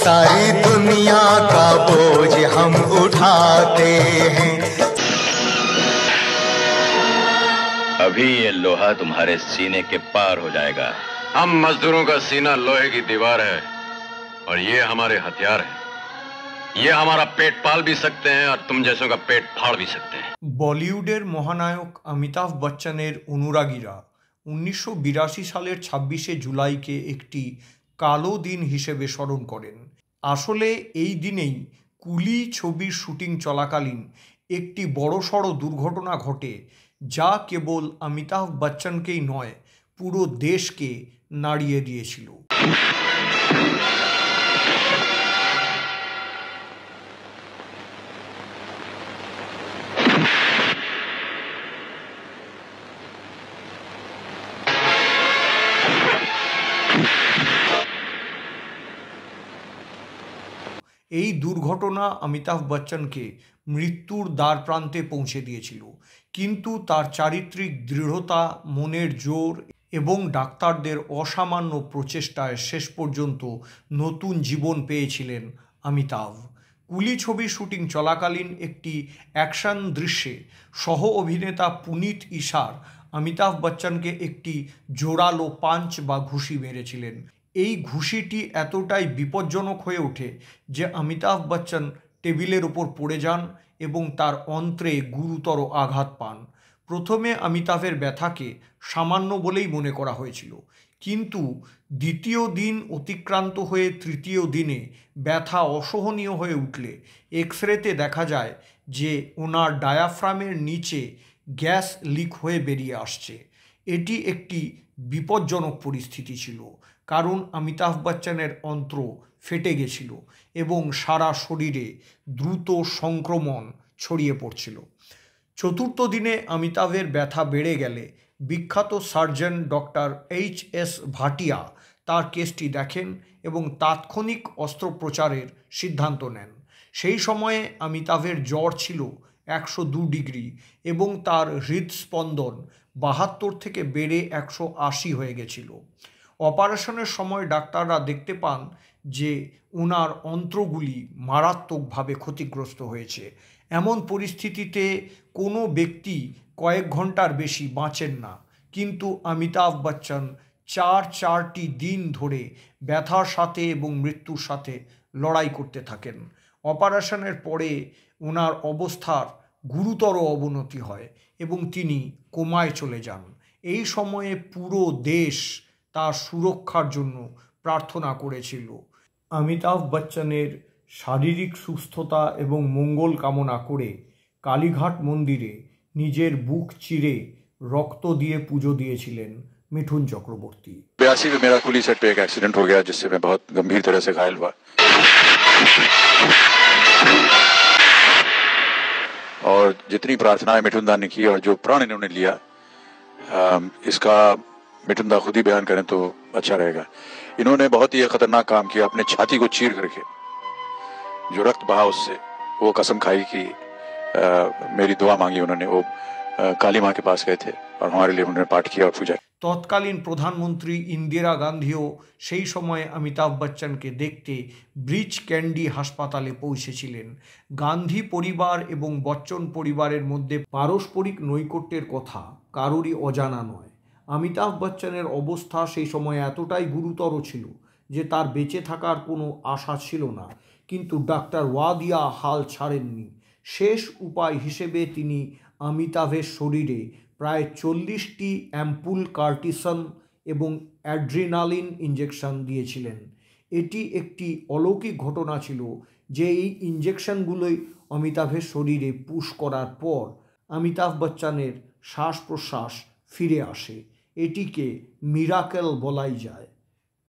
सारी दुनिया का बोझ हम उठाते हैं। अभी ये लोहा तुम्हारे सीने के पार हो जाएगा। हम मजदूरों का सीना लोहे की दीवार है और ये हमारे हथियार हैं। ये हमारा पेट पाल भी सकते हैं और तुम जैसों का पेट फाड़ भी सकते हैं। বলিউডের মহানায়ক অমিতাভ বচ্চনের অনুরাগীরা 1982 সালের 26শে জুলাইকে একটি কালো দিন হিসেবে স্মরণ করেন। আসলে এই দিনেই কুলি ছবির শুটিং চলাকালীন একটি বড়সড় দুর্ঘটনা ঘটে, যা কেবল অমিতাভ বচ্চনকেই নয়, পুরো দেশকে নাড়িয়ে দিয়েছিল। এই দুর্ঘটনা অমিতাভ বচ্চনকে মৃত্যুর দ্বার প্রান্তে পৌঁছে দিয়েছিল, কিন্তু তার চারিত্রিক দৃঢ়তা, মনের জোর এবং ডাক্তারদের অসামান্য প্রচেষ্টায় শেষ পর্যন্ত নতুন জীবন পেয়েছিলেন অমিতাভ। কুলি ছবির শুটিং চলাকালীন একটি অ্যাকশন দৃশ্যে সহ অভিনেতা পুনিত ইসার অমিতাভ বচ্চনকে একটি জোরালো পাঞ্চ বা ঘুষি মেরেছিলেন। এই ঘুষিটি এতটাই বিপজ্জনক হয়ে ওঠে যে অমিতাভ বচ্চন টেবিলের ওপর পড়ে যান এবং তার অন্ত্রে গুরুতর আঘাত পান। প্রথমে অমিতাভের ব্যথাকে সামান্য বলেই মনে করা হয়েছিল, কিন্তু দ্বিতীয় দিন অতিক্রান্ত হয়ে তৃতীয় দিনে ব্যথা অসহনীয় হয়ে উঠলে এক্স-রেতে দেখা যায় যে ওনার ডায়াফ্রামের নিচে গ্যাস লিক হয়ে বেরিয়ে আসছে। এটি একটি বিপজ্জনক পরিস্থিতি ছিল, কারণ অমিতাভ বচ্চনের অন্ত্র ফেটে গেছিল এবং সারা শরীরে দ্রুত সংক্রমণ ছড়িয়ে পড়ছিল। চতুর্থ দিনে অমিতাভের ব্যথা বেড়ে গেলে বিখ্যাত সার্জন ডক্টর এইচ.এস. ভাটিয়া তার কেসটি দেখেন এবং তাৎক্ষণিক অস্ত্রোপচারের সিদ্ধান্ত নেন। সেই সময়ে অমিতাভের জ্বর ছিল 102 ডিগ্রি এবং তার হৃদস্পন্দন 72 থেকে বেড়ে 180 হয়ে গেছিল। অপারেশনের সময় ডাক্তাররা দেখতে পান যে ওনার অন্ত্রগুলি মারাত্মকভাবে ক্ষতিগ্রস্ত হয়েছে। এমন পরিস্থিতিতে কোনো ব্যক্তি কয়েক ঘন্টার বেশি বাঁচেন না, কিন্তু অমিতাভ বচ্চন চারটি দিন ধরে ব্যথার সাথে এবং মৃত্যুর সাথে লড়াই করতে থাকেন। অপারেশনের পরে ওনার অবস্থার গুরুতর অবনতি হয় এবং তিনি কোমায় চলে যান। এই সময়ে পুরো দেশ তার সুরক্ষার জন্য প্রার্থনা করেছিল। অমিতাভ বচ্চনের শারীরিক সুস্থতা এবং মঙ্গল কামনা করে কালীঘাট মন্দিরে নিজের বুক চিরে রক্ত দিয়ে পুজো দিয়েছিলেন মিঠুন চক্রবর্তী। 82 में मेरा कुली सेट पे एक एक्सीडेंट हो गया, जिससे मैं बहुत गंभीर तरह से घायल हुआ और जितनी प्रार्थनाएं मिठुन दा ने की और जो प्रण इन्होंने लिया, इसका मिठुन दा खुद ही बयान करें तो अच्छा रहेगा। इन्होंने बहुत ही खतरनाक काम किया, अपने छाती को चीर करके जो रक्त बहा उससे वो कसम खाई कि मेरी दुआ मांगी उन्होंने। वो काली माँ के पास गए थे और हमारे लिए उन्होंने पाठ किया और पूजा। তৎকালীন প্রধানমন্ত্রী ইন্দিরা গান্ধীও সেই সময়ে অমিতাভ বচ্চনকে দেখতে ব্রিচ ক্যান্ডি হাসপাতালে পৌঁছেছিলেন। গান্ধী পরিবার এবং বচ্চন পরিবারের মধ্যে পারস্পরিক নৈকট্যের কথা কারোরই অজানা নয়। অমিতাভ বচ্চনের অবস্থা সেই সময় এতটাই গুরুতর ছিল যে তার বেঁচে থাকার কোনো আশা ছিল না, কিন্তু ডাক্তার ওয়াদিয়া হাল ছাড়েননি। শেষ উপায় হিসেবে তিনি অমিতাভের শরীরে প্রায় 40টি অ্যাম্পুল কার্টিসন এবং অ্যাড্রিনালিন ইঞ্জেকশন দিয়েছিলেন। এটি একটি অলৌকিক ঘটনা ছিল যে এই ইঞ্জেকশনগুলোই অমিতাভের শরীরে পুশ করার পর অমিতাভ বচ্চনের শ্বাস প্রশ্বাস ফিরে আসে। এটিকে মিরাকেল বলাই যায়।